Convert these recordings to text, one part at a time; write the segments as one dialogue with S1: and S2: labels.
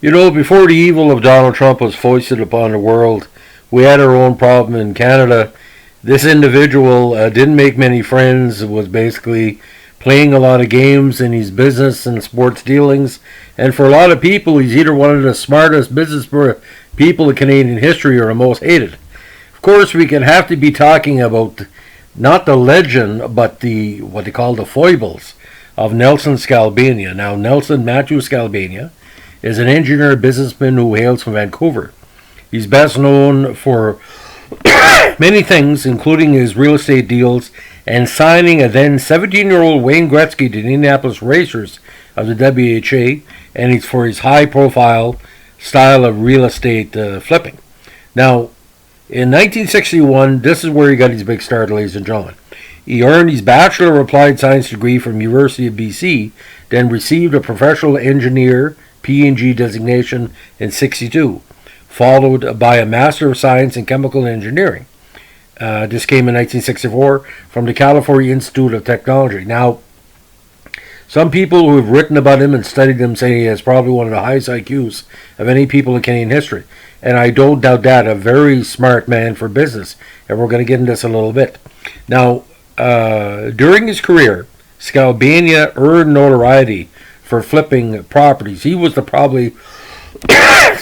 S1: Before the evil of Donald Trump was foisted upon the world, we had our own problem in Canada. This individual didn't make many friends, was basically playing a lot of games in his business and sports dealings. And for a lot of people, he's either one of the smartest business people in Canadian history or the most hated. Of course, we can have to be talking about not the legend, but the what they call the foibles of Nelson Skalbania. Now, Nelson Matthew Skalbania is an engineer businessman who hails from Vancouver. He's best known for many things, including his real estate deals and signing a then 17-year-old Wayne Gretzky to the Indianapolis Racers of the WHA, and he's for his high-profile style of real estate flipping. Now, in 1961, this is where he got his big start, ladies and gentlemen. He earned his Bachelor of Applied Science degree from University of BC, then received a Professional Engineer P&G designation in 62, followed by a Master of Science in Chemical Engineering. This came in 1964 from the California Institute of Technology. Now, some people who have written about him and studied him say he has probably one of the highest IQs of any people in Canadian history. And I don't doubt that, a very smart man for business. And we're going to get into this a little bit. Now, during his career, Skalbania earned notoriety for flipping properties. He was probably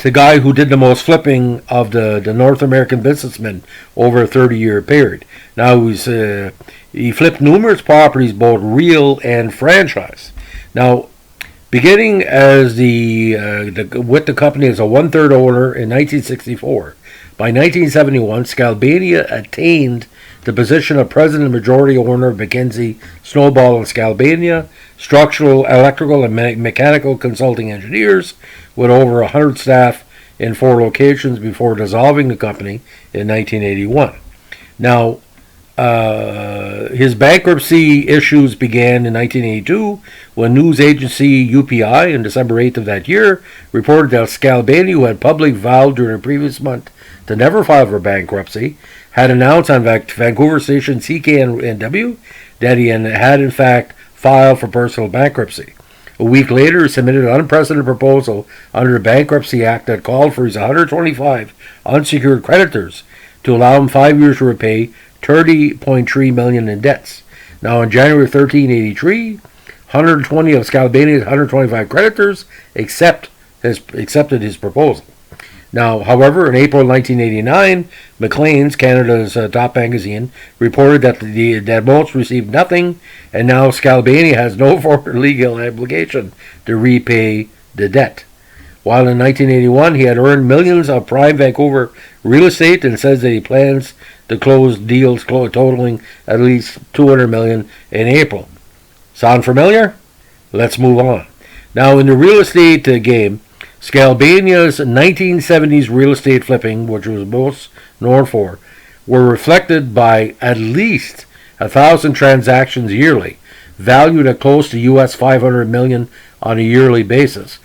S1: the guy who did the most flipping of the North American businessmen over a 30-year period. Now, he flipped numerous properties, both real and franchise. Now, beginning as with the company as a one-third owner in 1964, by 1971, Skalbania attained the position of president and majority owner of Mackenzie, Snowball and Skalbania, structural, electrical, and mechanical consulting engineers, with over 100 staff in 4 locations before dissolving the company in 1981. Now, his bankruptcy issues began in 1982 when news agency UPI, on December 8th of that year, reported that Skalbania, who had publicly vowed during the previous month to never file for bankruptcy, had announced on Vancouver station CKNW that he had in fact filed for personal bankruptcy. A week later, he submitted an unprecedented proposal under the Bankruptcy Act that called for his 125 unsecured creditors to allow him 5 years to repay $30.3 million in debts. Now, on January 13, 1983, 120 of Skalbania's 125 creditors accepted his proposal. Now, however, in April 1989, Maclean's, Canada's top magazine, reported that most received nothing, and now Skalbania has no further legal obligation to repay the debt. While in 1981, he had earned millions of prime Vancouver real estate and says that he plans to close deals totaling at least $200 million in April. Sound familiar? Let's move on. Now, in the real estate game, Skalbania's 1970s real estate flipping, which was most known for, were reflected by at least 1,000 transactions yearly, valued at close to US $500 million on a yearly basis.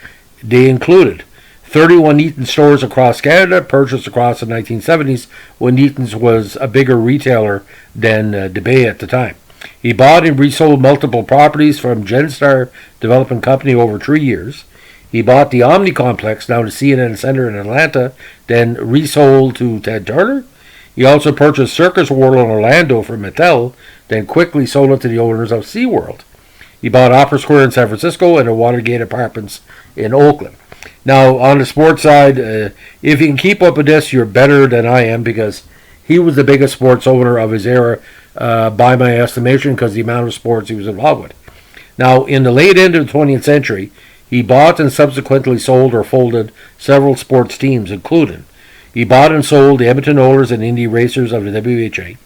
S1: They included 31 Eaton stores across Canada, purchased across the 1970s when Eaton's was a bigger retailer than DeBay at the time. He bought and resold multiple properties from Genstar Development Company over 3 years. He bought the Omni Complex, now the CNN Center in Atlanta, then resold to Ted Turner. He also purchased Circus World in Orlando from Mattel, then quickly sold it to the owners of SeaWorld. He bought Opera Square in San Francisco and the Watergate Apartments in Oakland. Now, on the sports side, if you can keep up with this, you're better than I am, because he was the biggest sports owner of his era, by my estimation, because the amount of sports he was involved with. Now, in the late end of the 20th century, he bought and subsequently sold or folded several sports teams, including he bought and sold the Edmonton Oilers and Indy Racers of the WHA.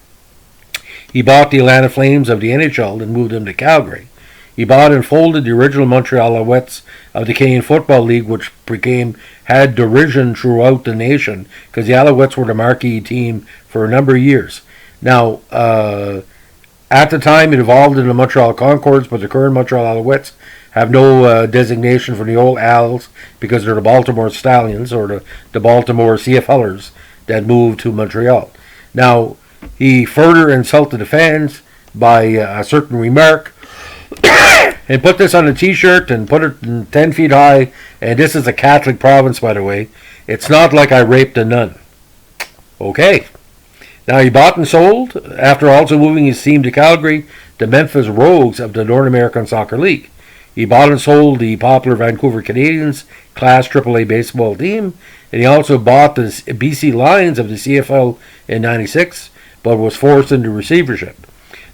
S1: He bought the Atlanta Flames of the NHL and moved them to Calgary. He bought and folded the original Montreal Alouettes of the Canadian Football League, which had derision throughout the nation because the Alouettes were the marquee team for a number of years. Now, at the time, it evolved into the Montreal Concords, but the current Montreal Alouettes have no designation for the old Als because they're the Baltimore Stallions or the Baltimore CFLers that moved to Montreal. Now, he further insulted the fans by a certain remark and put this on a t-shirt and put it 10 feet high, and this is a Catholic province, by the way. It's not like I raped a nun. Okay. Now he bought and sold, after also moving his team to Calgary, the Memphis Rogues of the North American Soccer League. He bought and sold the popular Vancouver Canadians Class AAA baseball team, and he also bought the BC Lions of the CFL in '96, but was forced into receivership.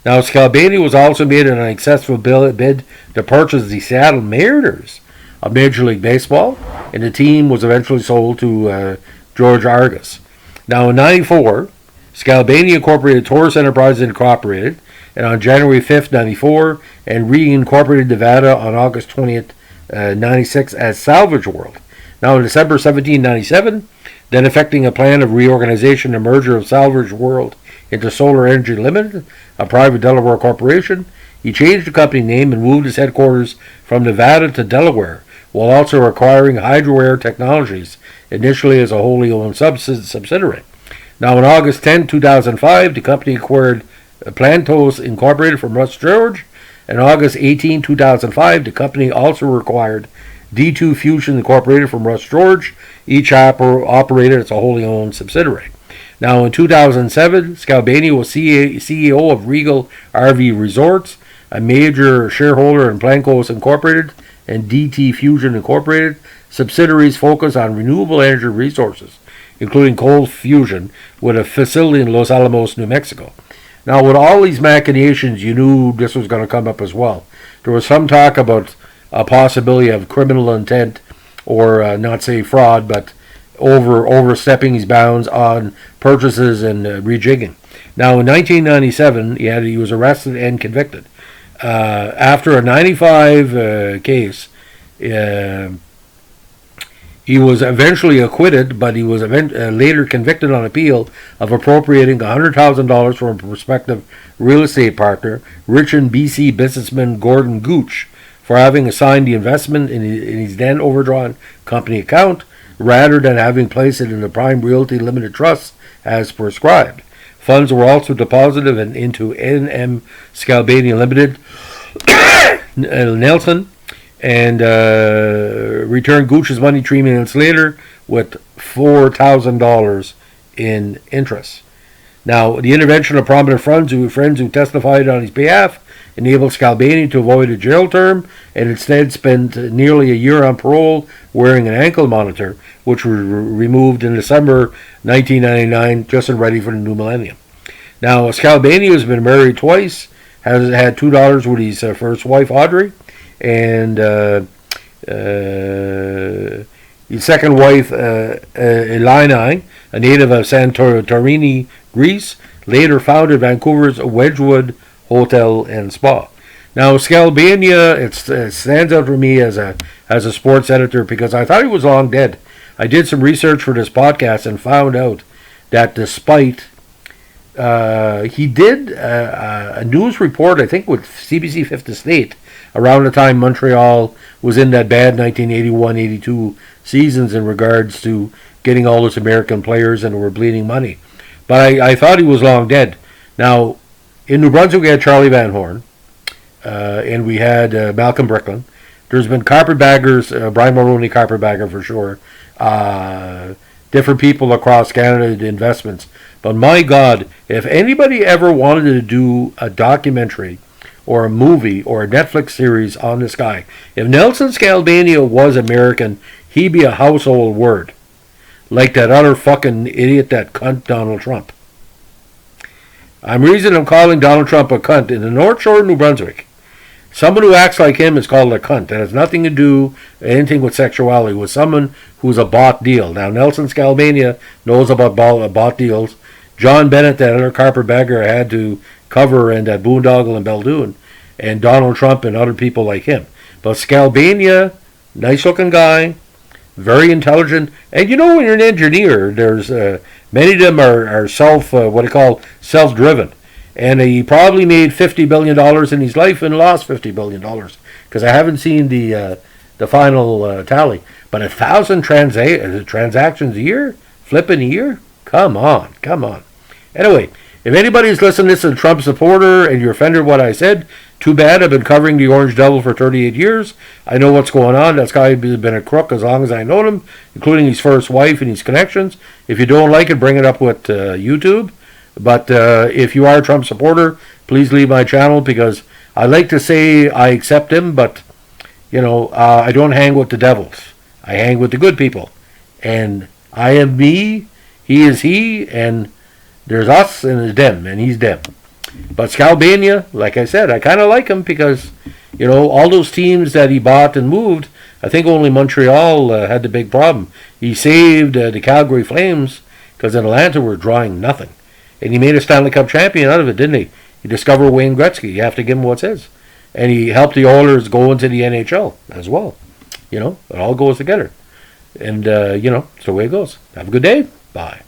S1: Now, Skalbania was also made an unsuccessful bid to purchase the Seattle Mariners of Major League Baseball, and the team was eventually sold to George Argus. Now, in '94, Skalbania Incorporated Taurus Enterprises Incorporated, and on January 5th, '94, and reincorporated Nevada on August 20th, '96 as Salvage World. Now, on December 17, '97, then effecting a plan of reorganization and merger of Salvage World into Solar Energy Limited, a private Delaware corporation, he changed the company name and moved his headquarters from Nevada to Delaware, while also acquiring Hydroair Technologies, initially as a wholly owned subsidiary. Now, on August 10, 2005, the company acquired Plantos Incorporated from Russ George, and August 18, 2005, the company also acquired D2 Fusion Incorporated from Russ George, each operated as a wholly owned subsidiary. Now, in 2007, Skalbania was CEO of Regal RV Resorts, a major shareholder in Plancos Incorporated and DT Fusion Incorporated. Subsidiaries focus on renewable energy resources, including coal fusion, with a facility in Los Alamos, New Mexico. Now, with all these machinations, you knew this was going to come up as well. There was some talk about a possibility of criminal intent, or not say fraud, but overstepping his bounds on purchases and rejigging. Now, in 1997, he was arrested and convicted. After a 95 case, he was eventually acquitted, but he was later convicted on appeal of appropriating $100,000 from a prospective real estate partner, rich in BC businessman Gordon Gooch, for having assigned the investment in his then overdrawn company account, rather than having placed it in the Prime Realty Limited Trust as prescribed. Funds were also deposited into NM Skalbania Limited, Nelson, and returned Gooch's money 3 minutes later with $4,000 in interest. Now, the intervention of prominent friends who testified on his behalf enabled Skalbania to avoid a jail term and instead spent nearly a year on parole wearing an ankle monitor, which was removed in December 1999, just and ready for the new millennium. Now, Skalbania has been married twice, has had 2 daughters with his first wife, Audrey, and his second wife, Eleni, a native of Santorini, Greece, later founded Vancouver's Wedgwood Hotel and Spa. Now, Skalbania, it stands out for me as a sports editor because I thought he was long dead. I did some research for this podcast and found out that despite he did a news report, I think, with CBC Fifth Estate around the time Montreal was in that bad 1981-82 seasons in regards to getting all those American players and were bleeding money. But I thought he was long dead. Now, in New Brunswick, we had Charlie Van Horn, and we had Malcolm Bricklin. There's been carpetbaggers, Brian Mulroney, carpetbagger for sure. Different people across Canada did investments. But my God, if anybody ever wanted to do a documentary or a movie or a Netflix series on this guy, if Nelson Skalbania was American, he'd be a household word. Like that other fucking idiot, that cunt Donald Trump. I'm calling Donald Trump a cunt. In the North Shore of New Brunswick, someone who acts like him is called a cunt. That has nothing to do anything with sexuality, with someone who's a bought deal. Now, Nelson Skalbania knows about bought deals. John Bennett, that other carpetbagger, had to cover in that boondoggle in Beldoon, and Donald Trump and other people like him. But Skalbania, nice-looking guy, very intelligent, and you know, when you're an engineer, there's many of them are self-driven, and he probably made $50 billion in his life and lost $50 billion because I haven't seen the final tally. But 1,000 transactions a year, flipping a year, come on. Anyway, if anybody's listening to this is a Trump supporter and you're offended what I said, too bad. I've been covering the Orange Devil for 38 years. I know what's going on. That guy has been a crook as long as I know him, including his first wife and his connections. If you don't like it, bring it up with YouTube. But if you are a Trump supporter, please leave my channel, because I like to say I accept him, but I don't hang with the devils. I hang with the good people. And I am me, he is he, and there's us and there's them, and he's them. But Skalbania, like I said, I kind of like him because, all those teams that he bought and moved, I think only Montreal had the big problem. He saved the Calgary Flames because in Atlanta were drawing nothing. And he made a Stanley Cup champion out of it, didn't he? He discovered Wayne Gretzky. You have to give him what's his. And he helped the Oilers go into the NHL as well. It all goes together. And, it's the way it goes. Have a good day. Bye.